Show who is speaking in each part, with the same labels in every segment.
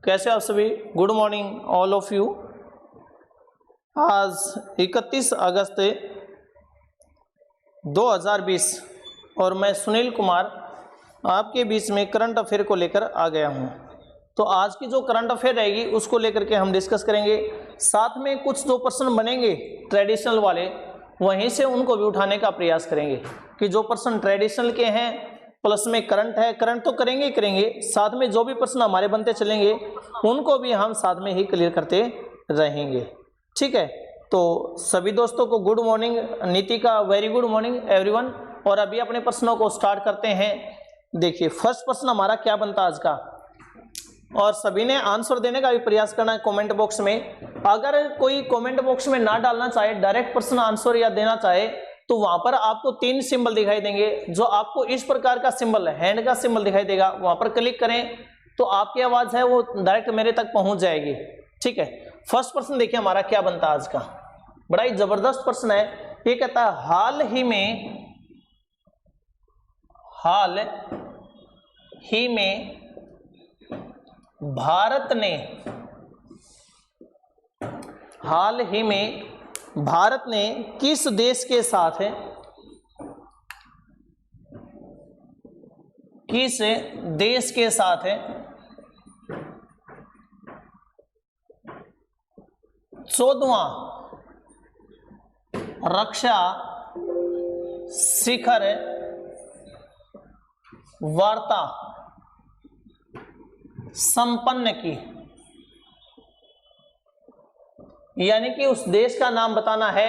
Speaker 1: कैसे आप सभी? Good morning all of you. आज 31 अगस्त 2020 और मैं सुनील कुमार आपके बीच में करंट अफेयर को लेकर आ गया हूं। तो आज की जो करंट अफेयर रहेगी उसको लेकर के हम डिस्कस करेंगे। साथ में कुछ जो प्रश्न बनेंगे ट्रेडिशनल वाले, वहीं से उनको भी उठाने का प्रयास करेंगे कि जो प्रश्न ट्रेडिशनल के हैं प्लस में करंट है, करंट तो करेंगे साथ में जो भी प्रश्न हमारे बनते चलेंगे उनको भी हम साथ में ही क्लियर करते रहेंगे। ठीक है, तो सभी दोस्तों को गुड मॉर्निंग। नीति का वेरी गुड मॉर्निंग एवरीवन। और अभी अपने प्रश्नों को स्टार्ट करते हैं। देखिए फर्स्ट प्रश्न हमारा क्या बनता आज का, और सभी ने आंसर देने का भी प्रयास करना है कमेंट बॉक्स में। अगर कोई कमेंट बॉक्स में ना डालना चाहे, डायरेक्ट प्रश्न आंसर या देना चाहे, तो वहां पर आपको 3 सिंबल दिखाई देंगे। जो आपको इस प्रकार का सिंबल है, हैंड का सिंबल दिखाई देगा, वहां पर क्लिक करें तो आपकी आवाज है वो डायरेक्ट मेरे तक पहुंच जाएगी। ठीक है, फर्स्ट प्रश्न देखिए हमारा क्या बनता है आज का। बड़ा ही जबरदस्त प्रश्न है। ये कहता है हाल ही में भारत ने किस देश के साथ 14वां रक्षा शिखर वार्ता संपन्न की। यानी कि उस देश का नाम बताना है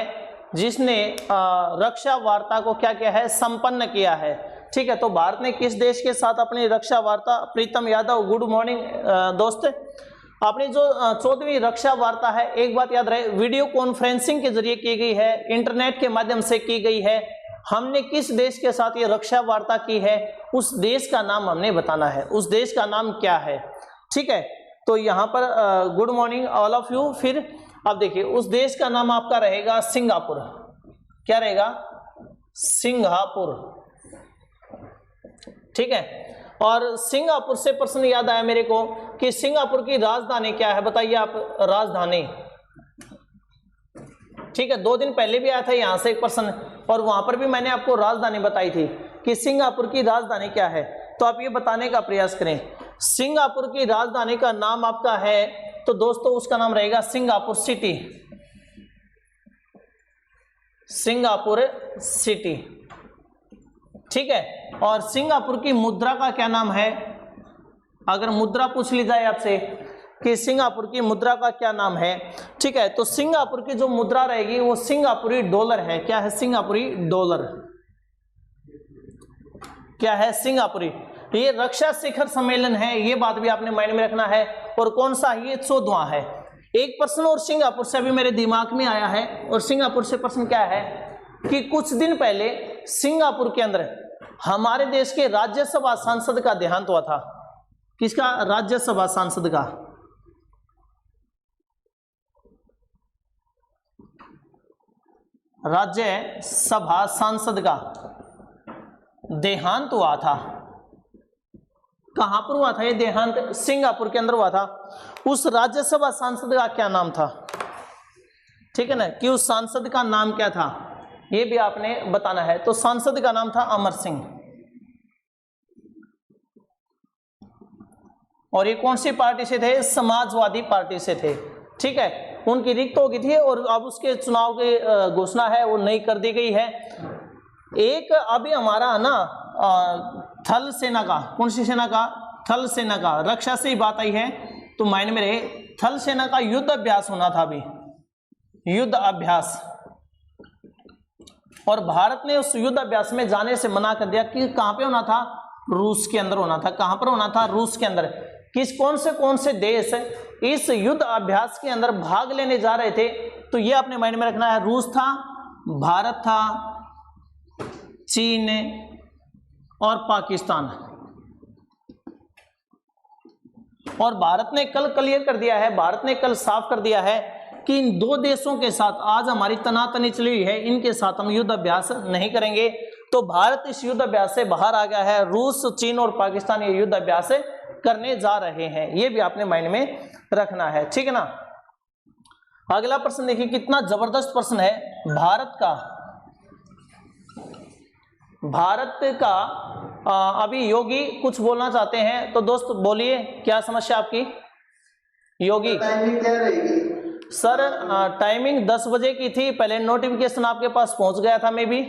Speaker 1: जिसने रक्षा वार्ता को क्या किया है, संपन्न किया है। ठीक है, तो भारत ने किस देश के साथ अपनी रक्षा वार्ता, प्रीतम यादव गुड मॉर्निंग दोस्त। अपनी जो 14वीं रक्षा वार्ता है, एक बात याद रहे, वीडियो कॉन्फ्रेंसिंग के जरिए की गई है, इंटरनेट के माध्यम से की गई है। हमने किस देश के साथ ये रक्षा वार्ता की है, उस देश का नाम हमने बताना है, उस देश का नाम क्या है। ठीक है, तो यहाँ पर good morning all of you. फिर अब देखिए उस देश का नाम आपका रहेगा सिंगापुर। क्या रहेगा? सिंगापुर। ठीक है, और सिंगापुर से प्रश्न याद आया मेरे को कि सिंगापुर की राजधानी क्या है, बताइए आप। राजधानी, ठीक है, 2 दिन पहले भी आया था यहां से एक प्रश्न, और वहां पर भी मैंने आपको राजधानी बताई थी कि सिंगापुर की राजधानी क्या है। तो आप ये बताने का प्रयास करें। सिंगापुर की राजधानी का नाम आपका है, तो दोस्तों उसका नाम रहेगा सिंगापुर सिटी। Singapore city. ठीक है, और सिंगापुर की मुद्रा का क्या नाम है? अगर मुद्रा पूछ ली जाए आपसे कि सिंगापुर की मुद्रा का क्या नाम है, ठीक है, तो सिंगापुर की जो मुद्रा रहेगी वो सिंगापुरी डॉलर है। क्या है? सिंगापुरी डॉलर। क्या है? सिंगापुरी। ये रक्षा शिखर सम्मेलन है, ये बात भी आपने माइंड में रखना है। और कौन सा? ये 14वां है। एक प्रश्न और सिंगापुर से अभी मेरे दिमाग में आया है, और सिंगापुर से प्रश्न क्या है कि कुछ दिन पहले सिंगापुर के अंदर हमारे देश के राज्यसभा सांसद का देहांत हुआ था। किसका? राज्यसभा सांसद का। राज्यसभा सांसद का देहांत हुआ था। कहां पर हुआ था ये देहांत? सिंगापुर के अंदर हुआ था। उस राज्यसभा सांसद का क्या नाम था? ठीक है ना, कि उस सांसद का नाम क्या था, ये भी आपने बताना है। तो सांसद का नाम था अमर सिंह। और ये कौन सी पार्टी से थे? समाजवादी पार्टी से थे। ठीक है, उनकी रिक्त हो गई थी और अब उसके चुनाव की घोषणा है वो नहीं कर दी गई है। एक अभी हमारा ना थल सेना का, कौन सी सेना का? थल सेना का। रक्षा से ही बात आई है तो माइंड में रहे, थल सेना का युद्ध अभ्यास होना था अभी, युद्ध अभ्यास। और भारत ने उस युद्ध अभ्यास में जाने से मना कर दिया। कि कहां पे होना था? रूस के अंदर होना था। कहां पर होना था? रूस के अंदर। कौन से देश इस युद्ध अभ्यास के अंदर भाग लेने जा रहे थे? तो ये अपने माइंड में रखना है। रूस था, भारत था, चीन और पाकिस्तान। और भारत ने कल क्लियर कर दिया है, भारत ने कल साफ कर दिया है कि इन 2 देशों के साथ आज हमारी तनातनी चली हुई है, इनके साथ हम युद्ध अभ्यास नहीं करेंगे। तो भारत इस युद्ध अभ्यास से बाहर आ गया है। रूस, चीन और पाकिस्तान ये युद्ध अभ्यास करने जा रहे हैं। ये भी आपने माइंड में रखना है, ठीक है ना। अगला प्रश्न देखिए, कितना जबरदस्त प्रश्न है। भारत का अभी योगी कुछ बोलना चाहते हैं, तो दोस्त बोलिए, क्या समस्या आपकी? योगी
Speaker 2: टाइमिंग क्या रहेगी?
Speaker 1: सर टाइमिंग 10 बजे की थी, पहले नोटिफिकेशन आपके पास पहुंच गया था, मैं भी।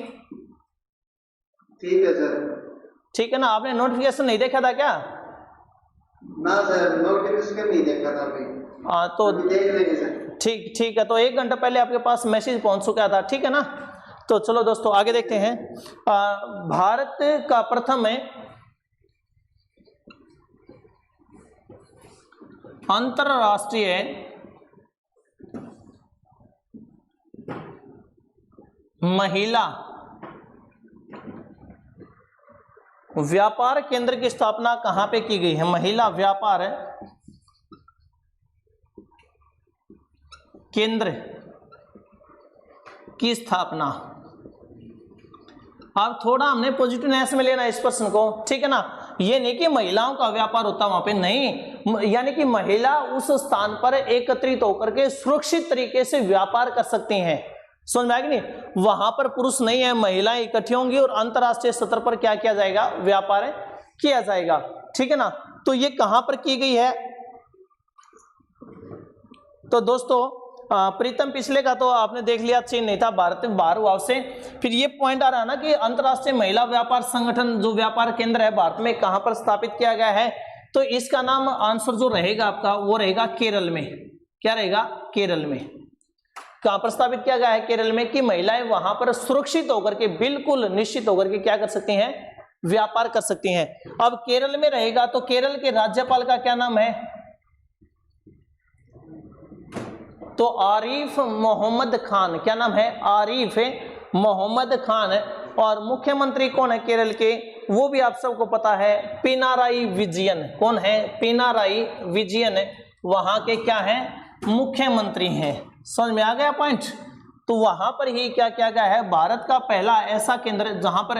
Speaker 2: ठीक है सर।
Speaker 1: ठीक है ना, आपने नोटिफिकेशन नहीं देखा था क्या?
Speaker 2: ना सर, नोटिफिकेशन नहीं देखा था अभी।
Speaker 1: हाँ तो
Speaker 2: देख लेंगे सर।
Speaker 1: ठीक है, तो 1 घंटा पहले आपके पास मैसेज पहुंच चुका था, ठीक है ना। तो चलो दोस्तों आगे देखते हैं। भारत का प्रथम अंतरराष्ट्रीय महिला व्यापार केंद्र की स्थापना कहां पे की गई है? महिला व्यापार केंद्र की स्थापना। अब थोड़ा हमने पॉजिटिवनेस में लेना इस प्रश्न को, ठीक है ना। ये नहीं कि महिलाओं का व्यापार होता वहां पे, नहीं, यानी कि महिला उस स्थान पर एकत्रित होकर के सुरक्षित तरीके से व्यापार कर सकती हैं। समझ में आएगी नहीं? वहां पर पुरुष नहीं है, महिलाएं इकट्ठी होंगी और अंतरराष्ट्रीय स्तर पर क्या किया जाएगा? व्यापार किया जाएगा, ठीक है ना। तो ये कहां पर की गई है? तो दोस्तों प्रीतम पिछले का तो आपने देख लिया, चीन नहीं था, भारत में बाहर हुआ उससे। फिर ये पॉइंट आ रहा है ना कि अंतरराष्ट्रीय महिला व्यापार संगठन जो व्यापार केंद्र है भारत में कहां पर स्थापित किया गया है? तो इसका नाम आंसर जो रहेगा आपका वो रहेगा केरल में। क्या रहेगा? केरल में। कहां पर स्थापित किया गया है? केरल में। कि महिलाएं वहां पर सुरक्षित होकर के, बिल्कुल निश्चित होकर के क्या कर सकती हैं? व्यापार कर सकती हैं। अब केरल में रहेगा तो केरल के राज्यपाल का क्या नाम है? तो आरिफ मोहम्मद खान। क्या नाम है? आरिफ मोहम्मद खान। और मुख्यमंत्री कौन है केरल के? वो भी आप सबको पता है, पिनाराई विजयन। कौन है? पिनाराई विजयन वहां के क्या है? मुख्यमंत्री हैं। समझ में आ गया पॉइंट? तो वहां पर ही क्या किया गया है? भारत का पहला ऐसा केंद्र जहां पर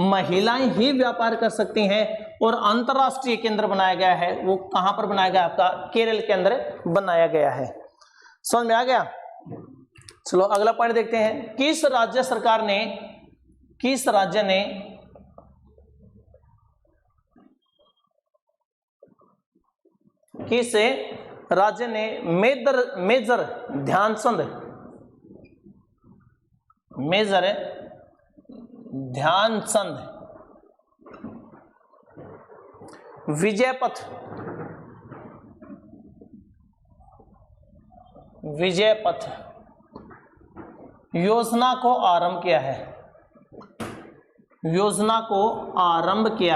Speaker 1: महिलाएं ही व्यापार कर सकती हैं और अंतरराष्ट्रीय केंद्र बनाया गया है, वो कहां पर बनाया गया? आपका केरल के अंदर बनाया गया है। समझ में आ गया? चलो अगला पॉइंट देखते हैं। किस राज्य ने मेजर ध्यानचंद विजयपथ योजना को आरंभ किया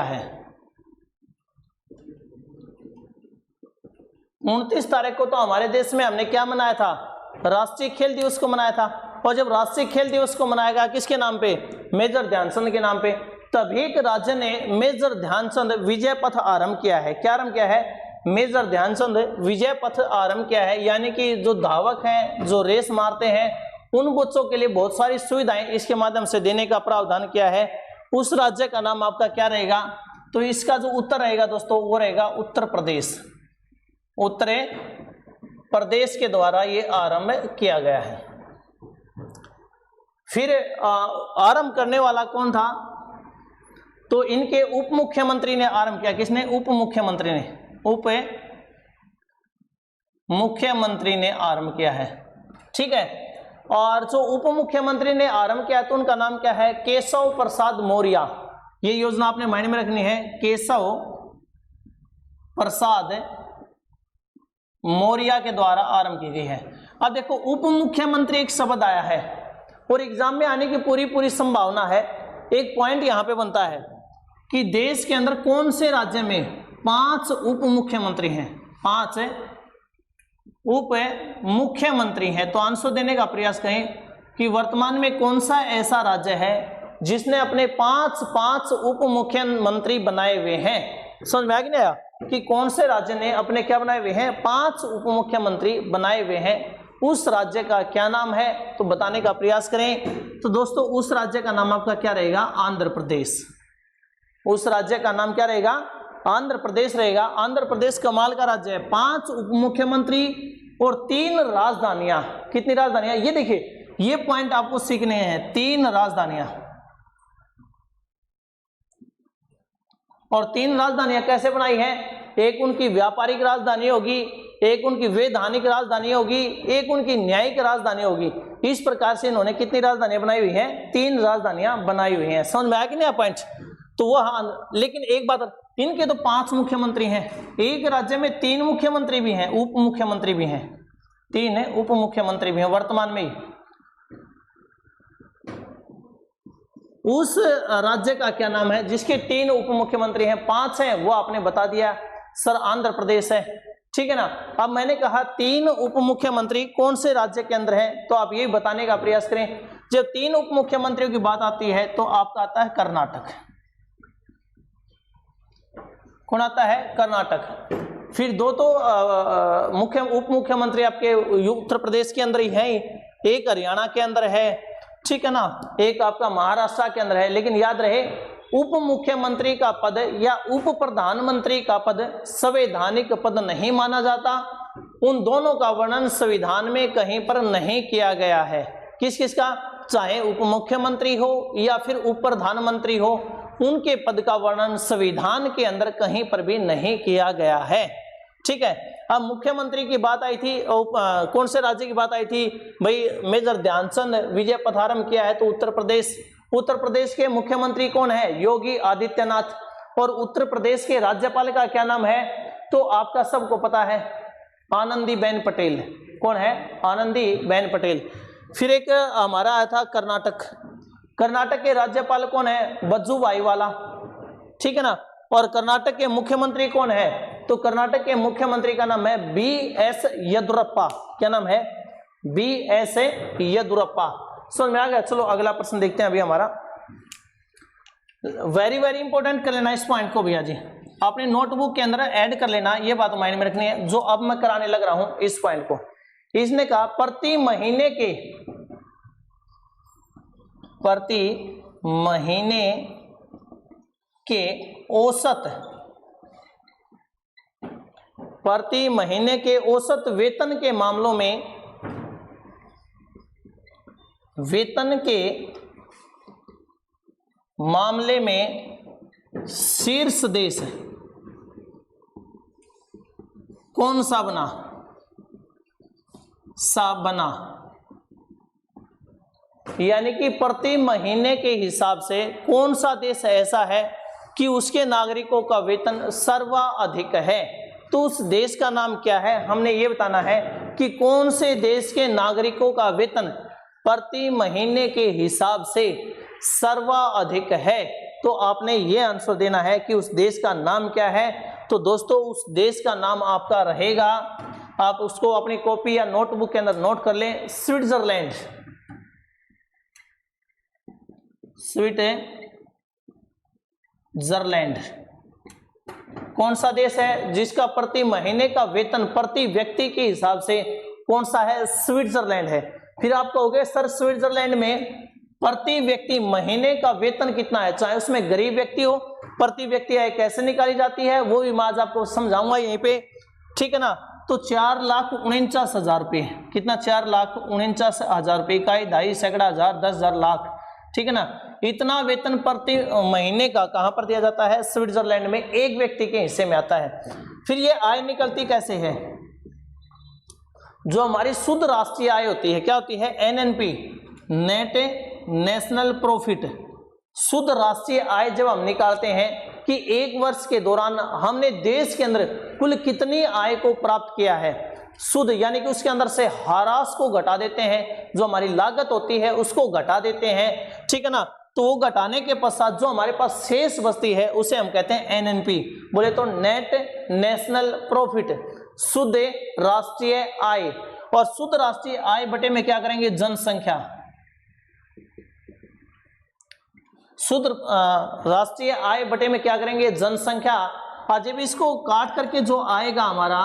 Speaker 1: है? 29 तारीख को तो हमारे देश में हमने क्या मनाया था? राष्ट्रीय खेल दिवस को मनाया था। और जब राष्ट्रीय खेल दिवस को मनाया गया किसके नाम पे? मेजर ध्यानचंद के नाम पे। तभी एक राज्य ने मेजर ध्यानचंद विजय पथ आरंभ किया है। क्या आरंभ किया है? मेजर ध्यानचंद विजय पथ आरंभ किया है। यानी कि जो धावक हैं, जो रेस मारते हैं, उन बच्चों के लिए बहुत सारी सुविधाएं इसके माध्यम से देने का प्रावधान किया है। उस राज्य का नाम आपका क्या रहेगा? तो इसका जो उत्तर रहेगा दोस्तों वो रहेगा उत्तर प्रदेश। उत्तर प्रदेश के द्वारा ये आरंभ किया गया है। फिर आरंभ करने वाला कौन था? तो इनके उप मुख्यमंत्री ने आरंभ किया। किसने? उप मुख्यमंत्री ने आरंभ किया है। ठीक है। और जो उप मुख्यमंत्री ने आरंभ किया तो उनका नाम क्या है? केशव प्रसाद मौर्य। ये योजना आपने माइंड में रखनी है, केशव प्रसाद मौर्य के द्वारा आरंभ की गई है। अब देखो उप मुख्यमंत्री एक शब्द आया है और एग्जाम में आने की पूरी संभावना है। एक पॉइंट यहां पे बनता है कि देश के अंदर कौन से राज्य में 5 उप मुख्यमंत्री हैं? 5 उप मुख्यमंत्री हैं। तो आंसर देने का प्रयास करें कि वर्तमान में कौन सा ऐसा राज्य है जिसने अपने 5 उप मुख्यमंत्री बनाए हुए हैं? समझ में आ गया ना कि कौन से राज्य ने अपने क्या बनाए हुए हैं? 5 उप मुख्यमंत्री बनाए हुए हैं। उस राज्य का क्या नाम है? तो बताने का प्रयास करें। तो दोस्तों उस राज्य का नाम आपका क्या रहेगा? आंध्र प्रदेश। उस राज्य का नाम क्या रहेगा? आंध्र प्रदेश रहेगा। आंध्र प्रदेश कमाल का राज्य है, 5 उप मुख्यमंत्री और 3 राजधानियां। कितनी राजधानियां? ये देखिए, ये पॉइंट आपको सीखने हैं, 3 राजधानियां। और 3 राजधानियां कैसे बनाई है? एक उनकी व्यापारिक राजधानी होगी, एक उनकी वैधानिक राजधानी होगी, एक उनकी न्यायिक राजधानी होगी। इस प्रकार से इन्होंने कितनी राजधानियां बनाई हुई हैं? 3 राजधानियां बनाई हुई हैं। समझ में आया कि नहीं पॉइंट? तो वह, लेकिन एक बात, इनके तो 5 मुख्यमंत्री हैं, एक राज्य में 3 मुख्यमंत्री भी हैं, उप मुख्यमंत्री भी हैं, 3 उप मुख्यमंत्री भी हैं वर्तमान में ही। उस राज्य का क्या नाम है जिसके 3 उप मुख्यमंत्री हैं? 5 हैं, वो आपने बता दिया सर, आंध्र प्रदेश है। ठीक है ना। अब मैंने कहा 3 उप मुख्यमंत्री कौन से राज्य के अंदर है, तो आप ये बताने का प्रयास करें। जब 3 उप मुख्यमंत्रियों की बात आती है तो आपका आता है कर्नाटक। कौन आता है? कर्नाटक। फिर 2 तो उप मुख्यमंत्री आपके उत्तर प्रदेश के अंदर ही हैं, एक हरियाणा के अंदर है, ठीक है ना, एक आपका महाराष्ट्र के अंदर है। लेकिन याद रहे, उप मुख्यमंत्री का पद या उप प्रधानमंत्री का पद संवैधानिक पद नहीं माना जाता। उन दोनों का वर्णन संविधान में कहीं पर नहीं किया गया है। किस किस का? चाहे उप मुख्यमंत्री हो या फिर उप प्रधानमंत्री हो, उनके पद का वर्णन संविधान के अंदर कहीं पर भी नहीं किया गया है। ठीक है। अब मुख्यमंत्री की बात आई थी, कौन से राज्य की बात आई थी भाई? मेजर ध्यानचंद विजय पथारम किया है, तो उत्तर प्रदेश। उत्तर प्रदेश के मुख्यमंत्री कौन है? योगी आदित्यनाथ। और उत्तर प्रदेश के राज्यपाल का क्या नाम है? तो आपका सबको पता है, आनंदीबेन पटेल। कौन है? आनंदीबेन पटेल। फिर एक हमारा आया था कर्नाटक। कर्नाटक के राज्यपाल कौन है? वजुभाई वाला। ठीक है ना। और कर्नाटक के मुख्यमंत्री कौन है? तो कर्नाटक के मुख्यमंत्री का नाम है BS येदुरप्पा। क्या नाम है? BS येदुरप्पा। समझ में आ गया? चलो अगला प्रश्न देखते हैं अभी हमारा। वेरी वेरी इंपॉर्टेंट कर लेना इस पॉइंट को भैया जी, अपने नोटबुक के अंदर ऐड कर लेना, ये बात माइंड में रखनी है जो अब मैं कराने लग रहा हूं इस पॉइंट को। इसने कहा प्रति महीने के औसत वेतन के मामलों में शीर्ष देश कौन सा बना? यानी कि प्रति महीने के हिसाब से कौन सा देश ऐसा है कि उसके नागरिकों का वेतन सर्वाधिक है, तो उस देश का नाम क्या है? हमने ये बताना है कि कौन से देश के नागरिकों का वेतन प्रति महीने के हिसाब से सर्वाधिक है, तो आपने ये आंसर देना है कि उस देश का नाम क्या है। तो दोस्तों उस देश का नाम आपका रहेगा, आप उसको अपनी कॉपी या नोटबुक के अंदर नोट कर लें, स्विट्जरलैंड। स्विट्जरलैंड कौन सा देश है जिसका प्रति महीने का वेतन प्रति व्यक्ति के हिसाब से कौन सा है? स्विट्जरलैंड है। फिर आप कहोगे सर स्विट्जरलैंड में प्रति व्यक्ति महीने का वेतन कितना है, चाहे उसमें गरीब व्यक्ति हो, प्रति व्यक्ति आय कैसे निकाली जाती है वो भी मैं आज आपको समझाऊंगा यहीं पे। ठीक है ना। तो 4,49,000 रुपये। कितना? 4,49,000 रुपये। इकाई, दहाई, सैकड़ा, हजार, 10,000, लाख। ठीक है ना। इतना वेतन प्रति महीने का कहां पर दिया जाता है? स्विट्जरलैंड में एक व्यक्ति के हिस्से में आता है। फिर ये आय निकलती कैसे है? जो हमारी शुद्ध राष्ट्रीय आय होती है, क्या होती है? NNP, net national profit. शुद्ध राष्ट्रीय आय जब हम निकालते हैं कि एक वर्ष के दौरान हमने देश के अंदर कुल कितनी आय को प्राप्त किया है, शुद्ध यानी कि उसके अंदर से ह्रास को घटा देते हैं, जो हमारी लागत होती है उसको घटा देते हैं। ठीक है ना। तो वो घटाने के पश्चात जो हमारे पास शेष बचती है उसे हम कहते हैं NNP। बोले तो नेट नेशनल प्रॉफिट, शुद्ध राष्ट्रीय आय। और शुद्ध राष्ट्रीय आय बटे में क्या करेंगे? जनसंख्या। शुद्ध राष्ट्रीय आय बटे में क्या करेंगे? जनसंख्या। और जब इसको काट करके जो आएगा हमारा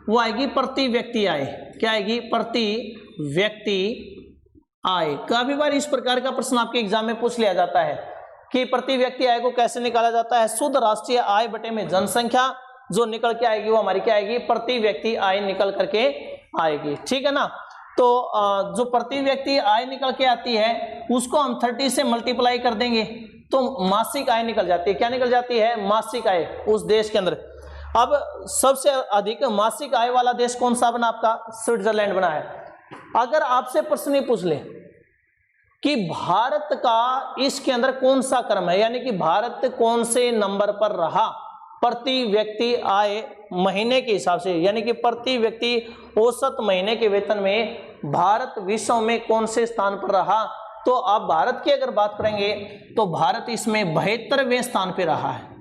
Speaker 1: वो आएगी प्रति व्यक्ति आय। क्या आएगी? प्रति व्यक्ति आय। काफी बार इस प्रकार का प्रश्न आपके एग्जाम में पूछ लिया जाता है कि प्रति व्यक्ति आय को कैसे निकाला जाता है, शुद्ध राष्ट्रीय आय बटे में जनसंख्या, जो निकल के आएगी वो हमारी क्या आएगी, प्रति व्यक्ति आय निकल करके आएगी। ठीक है ना। तो जो प्रति व्यक्ति आय निकल के आती है उसको हम 30 से मल्टीप्लाई कर देंगे तो मासिक आय निकल जाती है। क्या निकल जाती है, मासिक आय उस देश के अंदर। अब सबसे अधिक मासिक आय वाला देश कौन सा बना, आपका स्विट्जरलैंड बना है। अगर आपसे प्रश्न ये पूछ ले कि भारत का इसके अंदर कौन सा क्रम है, यानी कि भारत कौन से नंबर पर रहा प्रति व्यक्ति आय महीने के हिसाब से, यानी कि प्रति व्यक्ति औसत महीने के वेतन में भारत विश्व में कौन से स्थान पर रहा, तो आप भारत की अगर बात करेंगे तो भारत इसमें 72वें स्थान पे रहा है।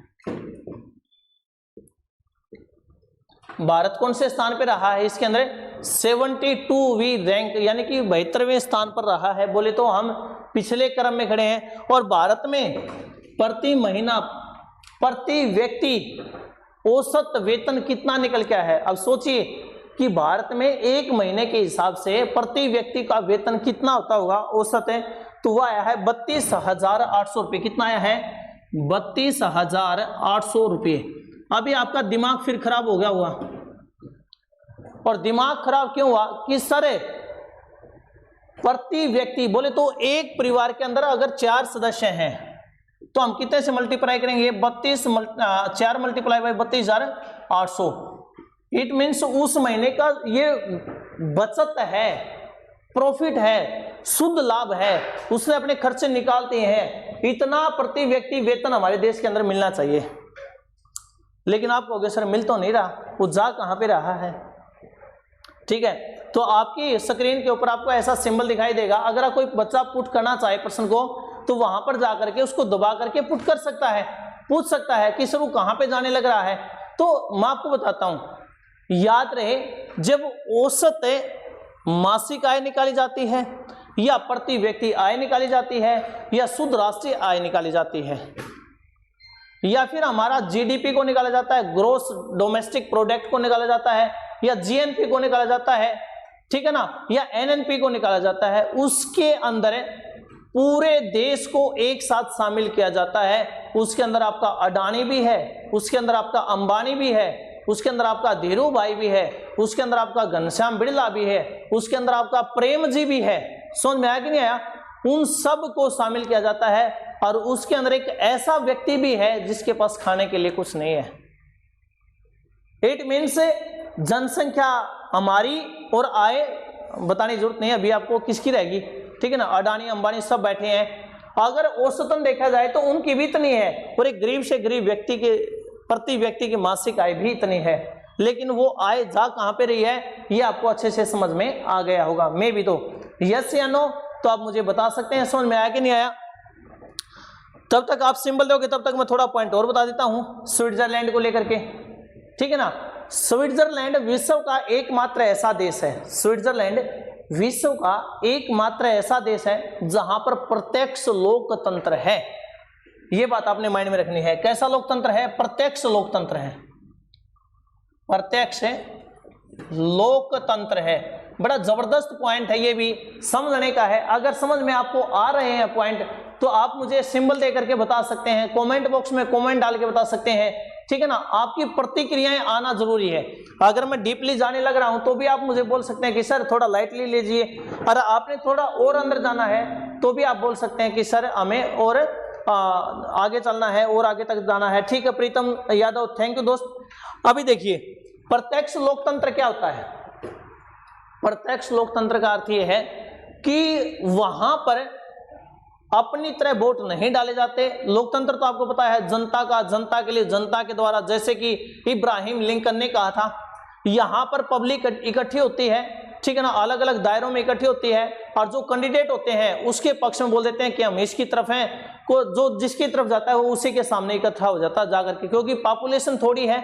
Speaker 1: भारत कौन से स्थान पे रहा है, इसके अंदर 72वीं रैंक, यानी कि 72वें स्थान पर रहा है। बोले तो हम पिछले क्रम में खड़े हैं। और भारत में प्रति महीना प्रति व्यक्ति औसत वेतन कितना निकल के आया है। अब सोचिए कि भारत में एक महीने के हिसाब से प्रति व्यक्ति का वेतन कितना होता होगा औसत है, तो वह आया है 32,800 रुपये। कितना आया है, 32,800 रुपये। अभी आपका दिमाग फिर खराब हो गया हुआ, और दिमाग खराब क्यों हुआ कि सर प्रति व्यक्ति बोले तो एक परिवार के अंदर अगर 4 सदस्य हैं तो हम कितने से मल्टीप्लाई करेंगे, 4 मल्टीप्लाई बाई 32,800। इट मीन्स उस महीने का ये बचत है, प्रॉफिट है, शुद्ध लाभ है, उसने अपने खर्चे निकालते हैं। इतना प्रति व्यक्ति वेतन हमारे देश के अंदर मिलना चाहिए। लेकिन आप कहोगे सर मिल तो नहीं रहा, वो जा कहाँ पे रहा है। ठीक है, तो आपकी स्क्रीन के ऊपर आपको ऐसा सिंबल दिखाई देगा। अगर कोई बच्चा पुट करना चाहे प्रश्न को तो वहां पर जाकर के उसको दबा करके पुट कर सकता है, पूछ सकता है कि सर वो कहाँ पे जाने लग रहा है। तो मैं आपको बताता हूं, याद रहे जब औसत मासिक आय निकाली जाती है या प्रति व्यक्ति आय निकाली जाती है या शुद्ध राष्ट्रीय आय निकाली जाती है या फिर हमारा जीडीपी को निकाला जाता है, ग्रोस डोमेस्टिक प्रोडक्ट को निकाला जाता है, या जीएनपी को निकाला जाता है, ठीक है ना, या एनएनपी को निकाला जाता है, उसके अंदर पूरे देश को एक साथ शामिल किया जाता है। उसके अंदर आपका अडानी भी है, उसके अंदर आपका अंबानी भी है, उसके अंदर आपका धीरू भाई भी है, उसके अंदर आपका घनश्याम बिड़ला भी है, उसके अंदर आपका प्रेम जी भी है। समझ में आया कि नहीं आया? उन सब को शामिल किया जाता है। और उसके अंदर एक ऐसा व्यक्ति भी है जिसके पास खाने के लिए कुछ नहीं है। इट मीन्स जनसंख्या हमारी और आय बताने की जरूरत नहीं है, अभी आपको किसकी रहेगी, ठीक है ना। अडानी अंबानी सब बैठे हैं। अगर औसतन देखा जाए तो उनकी भी इतनी है, और एक गरीब से गरीब व्यक्ति के प्रति व्यक्ति की मासिक आय भी इतनी है। लेकिन वो आय जा कहां पे रही है ये आपको अच्छे से समझ में आ गया होगा। मैं भी तो यस या नो तो आप मुझे बता सकते हैं समझ में आया कि नहीं आया। तब तक आप सिंबल दोगे तब तक मैं थोड़ा पॉइंट और बता देता हूं स्विट्जरलैंड को लेकर के, ठीक है ना। स्विट्जरलैंड विश्व का एकमात्र ऐसा देश है, स्विट्जरलैंड विश्व का एकमात्र ऐसा देश है जहां पर प्रत्यक्ष लोकतंत्र है। यह बात आपने माइंड में रखनी है। कैसा लोकतंत्र है? प्रत्यक्ष लोकतंत्र है, प्रत्यक्ष लोकतंत्र है। बड़ा जबरदस्त पॉइंट है, ये भी समझने का है। अगर समझ में आपको आ रहे हैं पॉइंट तो आप मुझे सिंबल दे करके बता सकते हैं, कमेंट बॉक्स में कमेंट डाल के बता सकते हैं, ठीक है ना। आपकी प्रतिक्रियाएं आना जरूरी है। अगर मैं डीपली जाने लग रहा हूं तो भी आप मुझे बोल सकते हैं कि सर थोड़ा लाइटली लीजिए। अगर आपने थोड़ा और अंदर जाना है तो भी आप बोल सकते हैं कि सर हमें और आगे चलना है और आगे तक जाना है। ठीक है प्रीतम यादव, थैंक यू दोस्त। अभी देखिए प्रत्यक्ष लोकतंत्र क्या होता है। प्रत्यक्ष लोकतंत्र का अर्थ यह है कि वहां पर अपनी तरह वोट नहीं डाले जाते। लोकतंत्र तो आपको पता है जनता का, जनता के लिए, जनता के द्वारा। जैसे कि इब्राहिम लिंकन ने कहा था, यहां पर पब्लिक इकट्ठी होती है, ठीक है ना, अलग अलग दायरों में इकट्ठी होती है, और जो कैंडिडेट होते हैं उसके पक्ष में बोल देते हैं कि हम इसकी तरफ हैं। को जो जिसकी तरफ जाता है वो उसी के सामने इकट्ठा हो जाता है जाकर के, क्योंकि पॉपुलेशन थोड़ी है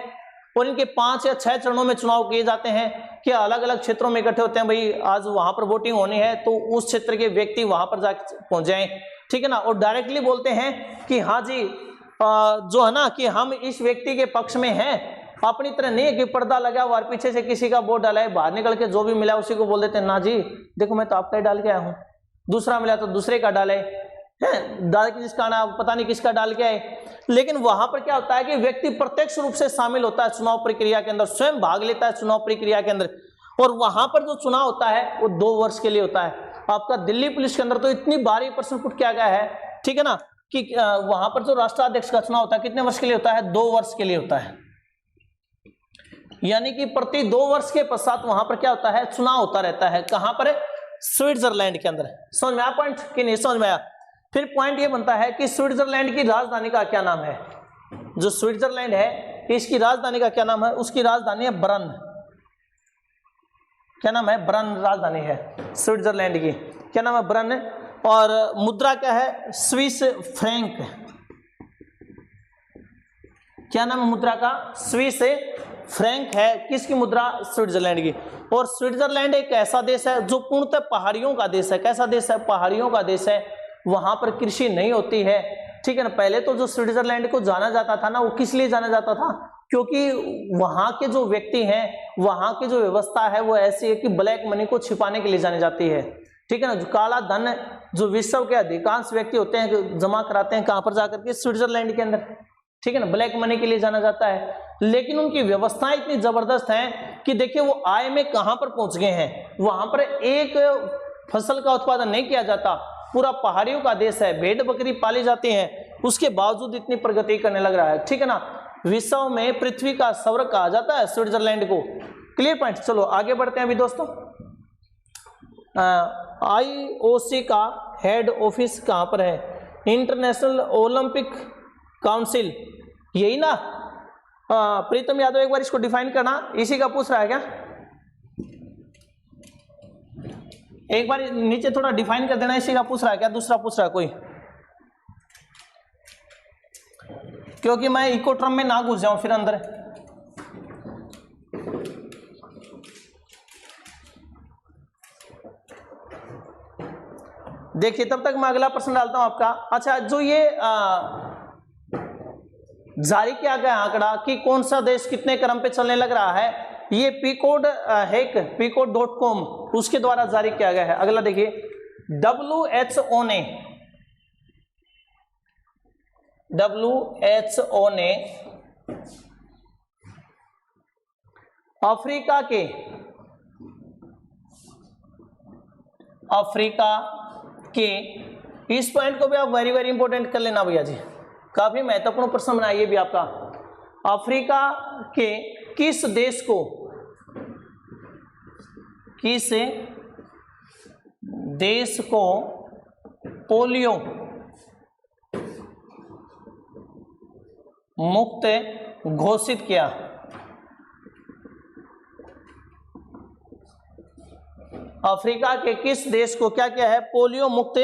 Speaker 1: और इनके 5 या 6 चरणों में चुनाव किए जाते हैं कि अलग अलग क्षेत्रों में इकट्ठे होते हैं। भाई आज वहां पर वोटिंग होनी है तो उस क्षेत्र के व्यक्ति वहां पर जाकर पहुंच जाएं, ठीक है ना, और डायरेक्टली बोलते हैं कि हाँ जी जो है ना कि हम इस व्यक्ति के पक्ष में हैं। अपनी तरह नहीं है कि पर्दा लगा हुआ और पीछे से किसी का वोट डाला है, बाहर निकल के जो भी मिला उसी को बोल देते हैं ना जी देखो मैं तो आपका ही डाल के आया हूँ, दूसरा मिला तो दूसरे का डाले, है, दाल की जिसका खाना पता नहीं किसका डाल के आए। लेकिन वहां पर क्या होता है कि व्यक्ति प्रत्यक्ष रूप से शामिल होता है चुनाव प्रक्रिया के अंदर, स्वयं भाग लेता है चुनाव प्रक्रिया के अंदर, और वहां पर जो चुनाव होता है वो 2 वर्ष के लिए होता है। आपका दिल्ली पुलिस के अंदर तो इतनी बारी प्रश्न पुट किया गया है, ठीक है ना, कि वहां पर जो राष्ट्राध्यक्ष का चुनाव होता है कितने वर्ष के लिए होता है? 2 वर्ष के लिए होता है। यानी कि प्रति 2 वर्ष के पश्चात वहां पर क्या होता है? चुनाव होता रहता है। कहां पर? स्विट्जरलैंड के अंदर। समझ में आया पॉइंट कि नहीं समझ में आया? फिर पॉइंट ये बनता है कि स्विट्जरलैंड की राजधानी का क्या नाम है? जो स्विट्जरलैंड है इसकी राजधानी का क्या नाम है? उसकी राजधानी है बर्न। क्या नाम है? बर्न राजधानी है स्विट्जरलैंड की। क्या नाम है? बर्न। और मुद्रा क्या है? Swiss franc. क्या नाम है मुद्रा का? स्विस फ्रैंक है। किसकी मुद्रा? स्विट्जरलैंड की। और स्विट्जरलैंड एक ऐसा देश है जो पूर्णतः पहाड़ियों का देश है। कैसा देश है? पहाड़ियों का देश है। वहां पर कृषि नहीं होती है, ठीक है ना। पहले तो जो स्विट्जरलैंड को जाना जाता था ना, वो किस लिए जाना जाता था? क्योंकि वहां के जो व्यक्ति हैं, वहां की जो व्यवस्था है वो ऐसी है कि ब्लैक मनी को छिपाने के लिए जानी जाती है, ठीक है ना। जो काला धन जो विश्व के अधिकांश व्यक्ति होते हैं जमा कराते हैं, कहां पर जाकर के? स्विट्जरलैंड के अंदर, ठीक है ना। ब्लैक मनी के लिए जाना जाता है। लेकिन उनकी व्यवस्थाएं इतनी जबरदस्त हैं कि देखिए वो आय में कहां पर पहुंच गए हैं। वहां पर एक फसल का उत्पादन नहीं किया जाता, पूरा पहाड़ियों का देश है, भेड़ बकरी पाली जाती हैं, उसके बावजूद इतनी प्रगति करने लग रहा है, ठीक है ना। विश्व में पृथ्वी का स्वर्ग कहा जाता है स्विट्जरलैंड को। Clear point. चलो आगे बढ़ते हैं अभी दोस्तों। IOC का हेड ऑफिस कहां पर है? इंटरनेशनल ओलंपिक काउंसिल, यही ना। प्रीतम यादव एक बार इसको डिफाइन करना, इसी का पूछ रहा है क्या? एक बार नीचे थोड़ा डिफाइन कर देना, इसी का पूछ रहा है क्या? दूसरा पूछ रहा है कोई? क्योंकि मैं इकोट्रम में ना घुस जाऊं फिर अंदर। देखिए तब तक मैं अगला प्रश्न डालता हूं आपका। अच्छा, जो ये जारी किया गया आंकड़ा कि कौन सा देश कितने क्रम पे चलने लग रहा है, ये पीकोड हैक picode.com उसके द्वारा जारी किया गया है। अगला देखिए, WHO ने अफ्रीका के इस पॉइंट को भी आप वेरी वेरी इंपॉर्टेंट कर लेना भैया जी, काफी महत्वपूर्ण प्रश्न बना ये भी आपका। अफ्रीका के किस देश को पोलियो मुक्त घोषित किया? अफ्रीका के किस देश को क्या किया है? पोलियो मुक्त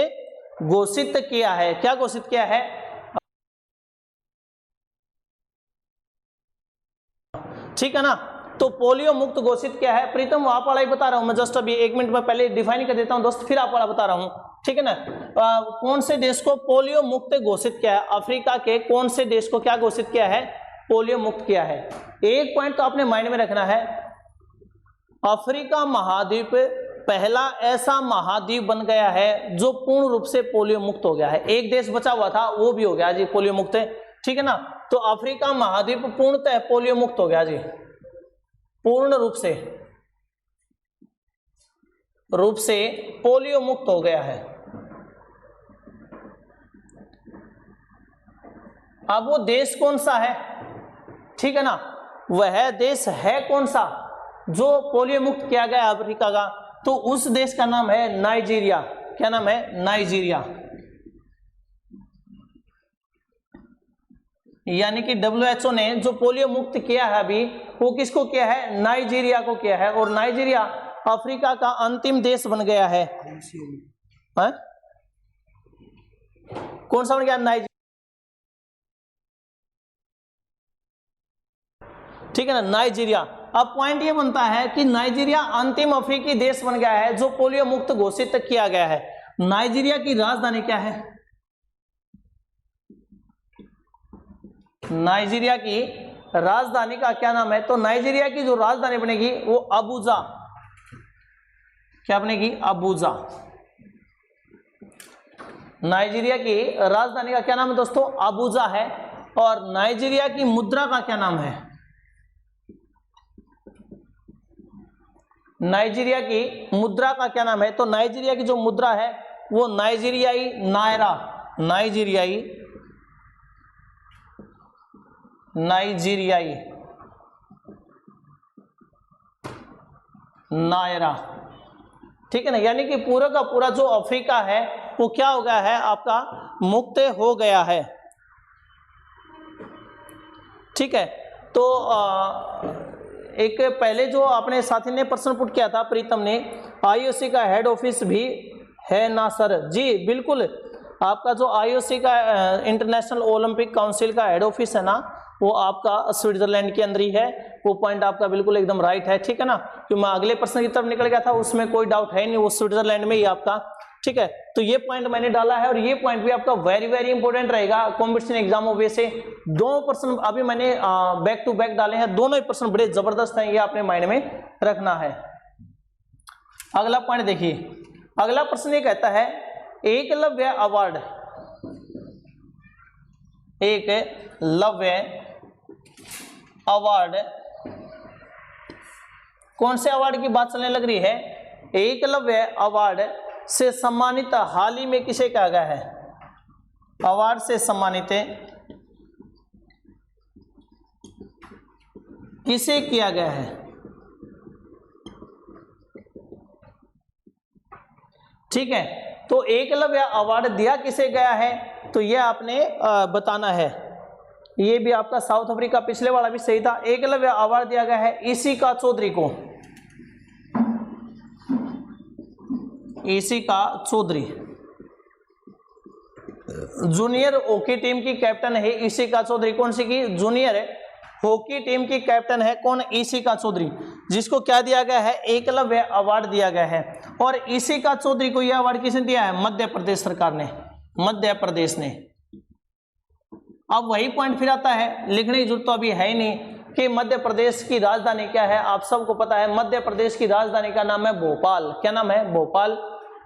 Speaker 1: घोषित किया है। क्या घोषित किया है? ठीक है ना। तो पोलियो मुक्त घोषित किया है। प्रीतम आप वाला ही बता रहा हूं मैं, जस्ट अभी 1 मिनट में पहले डिफाइन कर देता हूं दोस्त, फिर आप वाला बता रहा हूं, ठीक है ना। कौन से देश को पोलियो मुक्त घोषित किया है? अफ्रीका के कौन से देश को क्या घोषित किया है? पोलियो मुक्त किया है। एक पॉइंट तो आपने माइंड में रखना है, अफ्रीका महाद्वीप पहला ऐसा महाद्वीप बन गया है जो पूर्ण रूप से पोलियो मुक्त हो गया है। एक देश बचा हुआ था, वो भी हो गया जी पोलियो मुक्त, ठीक है ना। तो अफ्रीका महाद्वीप पूर्णतः पोलियो मुक्त हो गया जी, पूर्ण रूप से पोलियो मुक्त हो गया है। अब वो देश कौन सा है, ठीक है ना, वह देश है कौन सा जो पोलियो मुक्त किया गया अफ्रीका का? तो उस देश का नाम है नाइजीरिया। क्या नाम है? नाइजीरिया। यानी कि WHO ने जो पोलियो मुक्त किया है अभी, वो किसको किया है? नाइजीरिया को किया है। और नाइजीरिया अफ्रीका का अंतिम देश बन गया है। कौन सा बन गया? नाइजीरिया, ठीक है ना, नाइजीरिया। अब पॉइंट ये बनता है कि नाइजीरिया अंतिम अफ्रीकी देश बन गया है जो पोलियो मुक्त घोषित किया गया है। नाइजीरिया की राजधानी क्या है? नाइजीरिया की राजधानी का क्या नाम है? तो नाइजीरिया की जो राजधानी बनेगी वो अबूजा। क्या बनेगी? अबूजा। नाइजीरिया की राजधानी का क्या नाम है दोस्तों? अबुजा है। और नाइजीरिया की मुद्रा का क्या नाम है? नाइजीरिया की मुद्रा का क्या नाम है? तो नाइजीरिया की जो मुद्रा है वो नाइजीरियाई नायरा, नाइजीरियाई नायरा, ठीक है ना। यानी कि पूरा का पूरा जो अफ्रीका है वो क्या हो गया है? आपका मुक्त हो गया है, ठीक है। तो एक पहले जो आपने साथी ने प्रश्न पुट किया था प्रीतम ने, आईओसी का हेड ऑफिस भी है ना सर? जी बिल्कुल, आपका जो आईओसी का इंटरनेशनल ओलंपिक काउंसिल का हेड ऑफिस है ना, वो आपका स्विट्जरलैंड के अंदर ही है। वो पॉइंट आपका बिल्कुल एकदम राइट है, ठीक है ना। कि मैं अगले प्रश्न की तरफ निकल गया था, उसमें कोई डाउट है नहीं, वो स्विट्जरलैंड में ही आपका, ठीक है। तो ये पॉइंट मैंने डाला है और ये पॉइंट भी आपका वेरी वेरी इंपॉर्टेंट रहेगा कॉम्पिटिशन एग्जामों में से। दोनों प्रश्न अभी मैंने बैक टू बैक डाले हैं, दोनों ही प्रश्न बड़े जबरदस्त हैं, ये आपने माइंड में रखना है। अगला पॉइंट देखिए, अगला प्रश्न ये कहता है एकलव्य अवार्ड, एकलव्य अवार्ड, कौन से अवार्ड की बात चलने लग रही है? एकलव्य अवार्ड से सम्मानित हाल ही में किसे कहा गया है? अवार्ड से सम्मानित किसे किया गया है? ठीक है, तो एकलव्य अवार्ड दिया किसे गया है? तो यह आपने बताना है। ये भी आपका साउथ अफ्रीका, पिछले वाला भी सही था। एकलव्य अवार्ड दिया गया है ईशिका चौधरी को, Ishika Chaudhary junior hockey team की कैप्टन है ईशिका चौधरी। कौन सी की? जूनियर हॉकी टीम की कैप्टन है कौन? ईशिका चौधरी, जिसको क्या दिया गया है? एकलव्य अवार्ड दिया गया है। और ईशिका चौधरी को यह अवार्ड किसने दिया है? मध्य प्रदेश सरकार ने, मध्य प्रदेश ने। अब वही पॉइंट फिर आता है, लिखने की जरूरत तो अभी है ही नहीं कि मध्य प्रदेश की राजधानी क्या है। आप सबको पता है मध्य प्रदेश की राजधानी का नाम है भोपाल। क्या नाम है? भोपाल।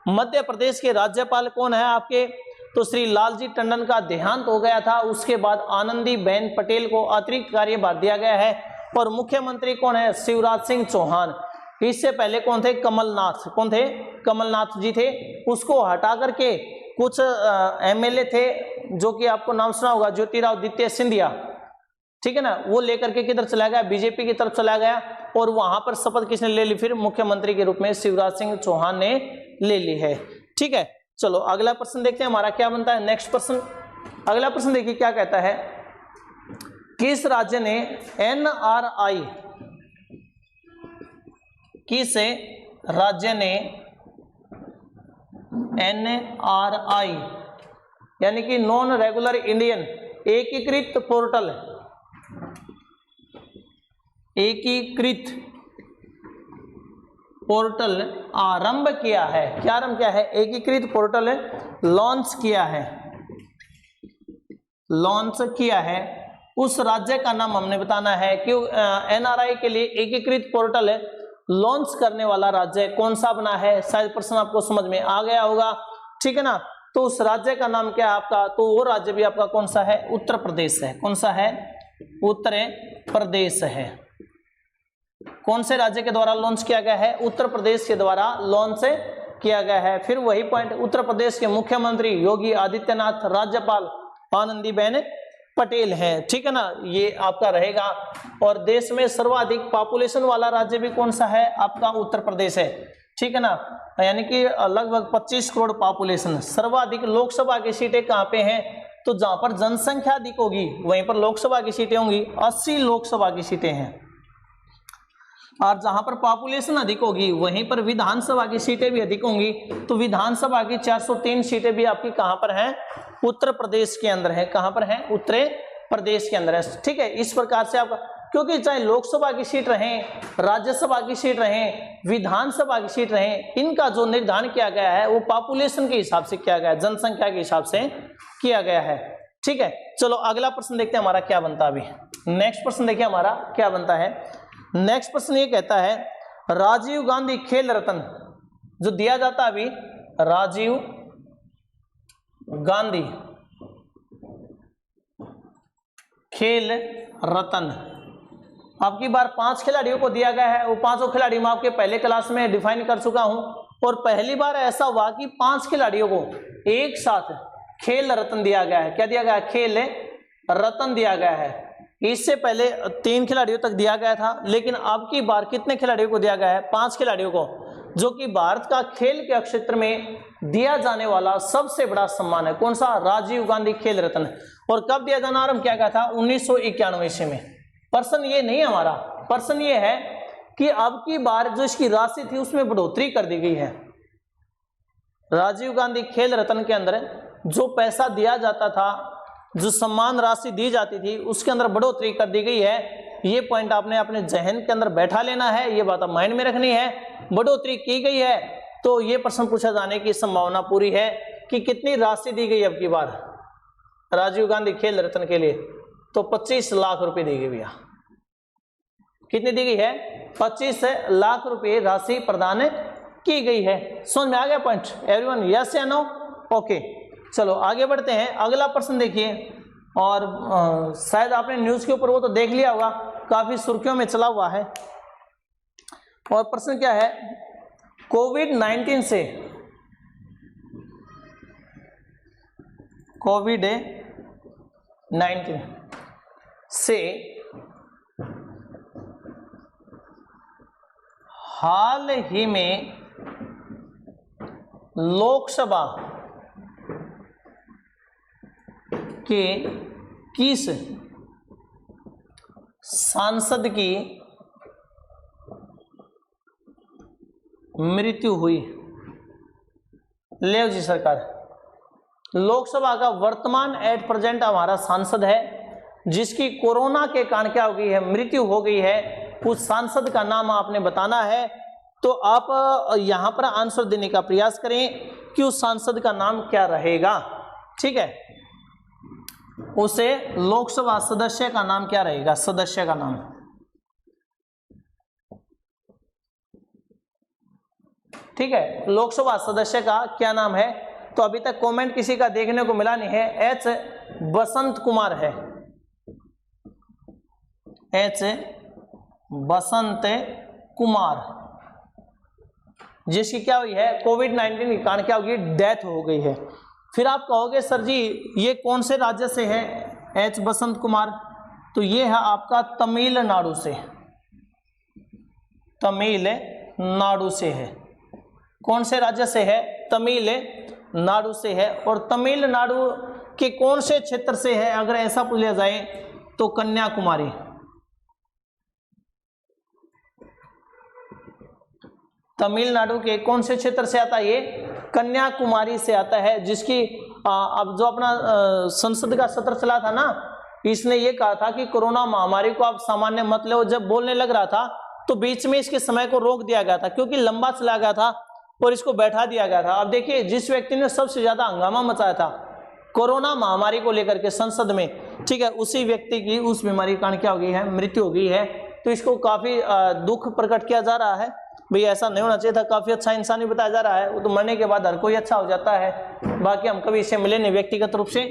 Speaker 1: मध्य प्रदेश के राज्यपाल कौन है आपके? तो श्री लालजी टंडन का देहांत हो गया था, उसके बाद आनंदीबेन पटेल को अतिरिक्त कार्यभार दिया गया है। और मुख्यमंत्री कौन है? शिवराज सिंह चौहान। इससे पहले कौन थे? कमलनाथ। कौन थे? कमलनाथ जी थे। उसको हटा करके कुछ एमएलए थे, जो कि आपको नाम सुना होगा, ज्योतिरादित्य सिंधिया, ठीक है ना। वो लेकर के किधर चला गया? बीजेपी की तरफ चला गया। और वहां पर शपथ किसने ले ली? फिर मुख्यमंत्री के रूप में शिवराज सिंह चौहान ने ले ली है, ठीक है। चलो अगला प्रश्न देखते हैं हमारा क्या बनता है। नेक्स्ट प्रश्न, अगला प्रश्न देखिए क्या कहता है। किस राज्य ने NRI, किस राज्य ने NRI यानी कि नॉन रेगुलर इंडियन एकीकृत पोर्टल, एकीकृत पोर्टल आरंभ किया है? क्या आरंभ किया है? एकीकृत पोर्टल लॉन्च किया है, लॉन्च किया है। उस राज्य का नाम हमने बताना है कि NRI के लिए एकीकृत पोर्टल लॉन्च करने वाला राज्य कौन सा बना है। शायद प्रश्न आपको समझ में आ गया होगा, ठीक है ना। तो उस राज्य का नाम क्या है आपका? तो वो राज्य भी आपका कौन सा है? उत्तर प्रदेश है। कौन सा है? उत्तर प्रदेश है। कौन से राज्य के द्वारा लॉन्च किया गया है? उत्तर प्रदेश के द्वारा लॉन्च किया गया है। फिर वही पॉइंट, उत्तर प्रदेश के मुख्यमंत्री योगी आदित्यनाथ, राज्यपाल आनंदीबेन पटेल है, ठीक है ना। ये आपका रहेगा। और देश में सर्वाधिक पॉपुलेशन वाला राज्य भी कौन सा है? आपका उत्तर प्रदेश है, ठीक है ना। यानी कि लगभग 25 करोड़ पॉपुलेशन। सर्वाधिक लोकसभा की सीटें कहाँ पे हैं? तो जहां पर जनसंख्या अधिक होगी वहीं पर लोकसभा की सीटें होंगी। 80 लोकसभा की सीटें हैं। और जहां पर पॉपुलेशन अधिक होगी वहीं पर विधानसभा की सीटें भी अधिक होंगी। तो विधानसभा की 403 सीटें भी आपकी कहां पर हैं? उत्तर प्रदेश के अंदर है। कहां पर है? उत्तर प्रदेश के अंदर है, ठीक है। इस प्रकार से आपका, क्योंकि चाहे लोकसभा की सीट रहे, राज्यसभा की सीट रहे, विधानसभा की सीट रहे, इनका जो निर्धारण किया गया है वो पॉपुलेशन के हिसाब से किया गया है, जनसंख्या के हिसाब से किया गया है, ठीक है। चलो अगला प्रश्न देखते हैं हमारा क्या बनता है। अभी नेक्स्ट प्रश्न देखिए हमारा क्या बनता है। नेक्स्ट प्रश्न ये कहता है राजीव गांधी खेल रत्न जो दिया जाता है अभी, राजीव गांधी खेल रत्न। अब की बार 5 खिलाड़ियों को दिया गया है, वो पांचों खिलाड़ी मैं आपके पहले क्लास में डिफाइन कर चुका हूं, और पहली बार ऐसा हुआ कि 5 खिलाड़ियों को एक साथ खेल रत्न दिया गया है। क्या दिया गया है? खेल रत्न दिया गया है। इससे पहले 3 खिलाड़ियों तक दिया गया था, लेकिन अब की बार कितने खिलाड़ियों को दिया गया है? 5 खिलाड़ियों को, जो कि भारत का खेल के क्षेत्र में दिया जाने वाला सबसे बड़ा सम्मान है। कौन सा? राजीव गांधी खेल रत्न। और कब दिया जाना आरंभ किया गया था? 1991 ईस्वी में। प्रश्न ये नहीं हमारा, प्रश्न ये है कि अब की बार जो इसकी राशि थी उसमें बढ़ोतरी कर दी गई है। राजीव गांधी खेल रत्न के अंदर जो पैसा दिया जाता था, जो सम्मान राशि दी जाती थी, उसके अंदर बढ़ोतरी कर दी गई है। ये पॉइंट आपने अपने जहन के अंदर बैठा लेना है, ये बात आप माइंड में रखनी है। बढ़ोतरी की गई है तो ये प्रश्न पूछा जाने की संभावना पूरी है कि कितनी राशि दी गई अब की बार राजीव गांधी खेल रत्न के लिए। तो 25 लाख रुपए दी गई भैया। कितनी दी गई है? 25 लाख रुपए राशि प्रदान की गई है। समझ में आ गया पॉइंट एवरीवन? यस या नो? ओके, चलो आगे बढ़ते हैं। अगला प्रश्न देखिए, और शायद आपने न्यूज के ऊपर वो तो देख लिया होगा, काफी सुर्खियों में चला हुआ है। और प्रश्न क्या है? कोविड-19 से हाल ही में लोकसभा के किस सांसद की मृत्यु हुई? ले जी सरकार, लोकसभा का वर्तमान एट प्रेजेंट हमारा सांसद है जिसकी कोरोना के कारण क्या हो गई है? मृत्यु हो गई है। उस सांसद का नाम आपने बताना है। तो आप यहां पर आंसर देने का प्रयास करें कि उस सांसद का नाम क्या रहेगा। ठीक है, उसे लोकसभा सदस्य का नाम क्या रहेगा? सदस्य का नाम। ठीक है, लोकसभा सदस्य का क्या नाम है? तो अभी तक कमेंट किसी का देखने को मिला नहीं है। एच बसंत कुमार है। एच बसंत कुमार, जिसकी क्या हुई है? कोविड-19 के कारण क्या होगी? डेथ हो गई है। फिर आप कहोगे सर जी ये कौन से राज्य से है एच बसंत कुमार? तो ये है आपका तमिलनाडु से। तमिलनाडु से है। कौन से राज्य से है? तमिलनाडु से है। और तमिलनाडु के कौन से क्षेत्र से है अगर ऐसा पूछ लिया जाए तो कन्याकुमारी। तमिलनाडु के कौन से क्षेत्र से आता है? ये कन्याकुमारी से आता है, जिसकी अब जो अपना संसद का सत्र चला था ना, इसने ये कहा था कि कोरोना महामारी को आप सामान्य मत लो। जब बोलने लग रहा था तो बीच में इसके समय को रोक दिया गया था क्योंकि लंबा चला गया था और इसको बैठा दिया गया था। अब देखिए, जिस व्यक्ति ने सबसे ज्यादा हंगामा मचाया था कोरोना महामारी को लेकर के संसद में, ठीक है, उसी व्यक्ति की उस बीमारी के कारण क्या हो गई है? मृत्यु हो गई है। तो इसको काफी दुख प्रकट किया जा रहा है। भाई ऐसा नहीं होना चाहिए था। काफी अच्छा इंसान ही बताया जा रहा है। वो तो मरने के बाद हर कोई अच्छा हो जाता है। बाकी हम कभी इससे मिले नहीं व्यक्तिगत रूप से।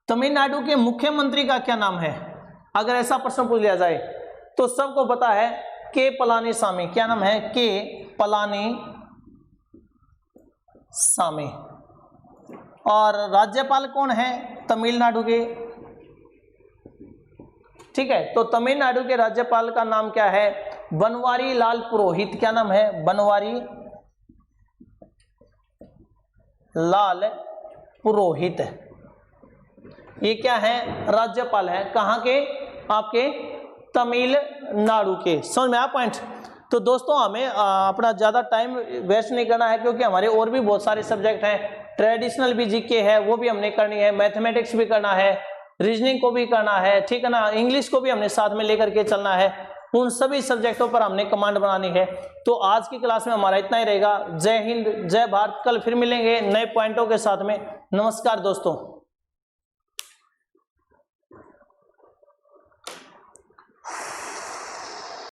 Speaker 1: तमिलनाडु के मुख्यमंत्री का क्या नाम है अगर ऐसा प्रश्न पूछ लिया जाए तो सबको पता है के पलानीसामी। क्या नाम है? के पलानीसामी। और राज्यपाल कौन है तमिलनाडु के? ठीक है, तो तमिलनाडु के राज्यपाल का नाम क्या है? बनवारी लाल पुरोहित। क्या नाम है? बनवारी लाल पुरोहित। ये क्या है? राज्यपाल है। कहाँ के? आपके तमिलनाडु के। समझ में आया पॉइंट? तो दोस्तों हमें अपना ज़्यादा टाइम वेस्ट नहीं करना है क्योंकि हमारे और भी बहुत सारे सब्जेक्ट हैं। ट्रेडिशनल भी जीके है वो भी हमने करनी है, मैथमेटिक्स भी करना है, रीजनिंग को भी करना है, ठीक है ना, इंग्लिश को भी हमने साथ में लेकर के चलना है। उन सभी सब्जेक्टों पर हमने कमांड बनानी है। तो आज की क्लास में हमारा इतना ही रहेगा। जय हिंद, जय भारत। कल फिर मिलेंगे नए पॉइंटों के साथ में। नमस्कार दोस्तों।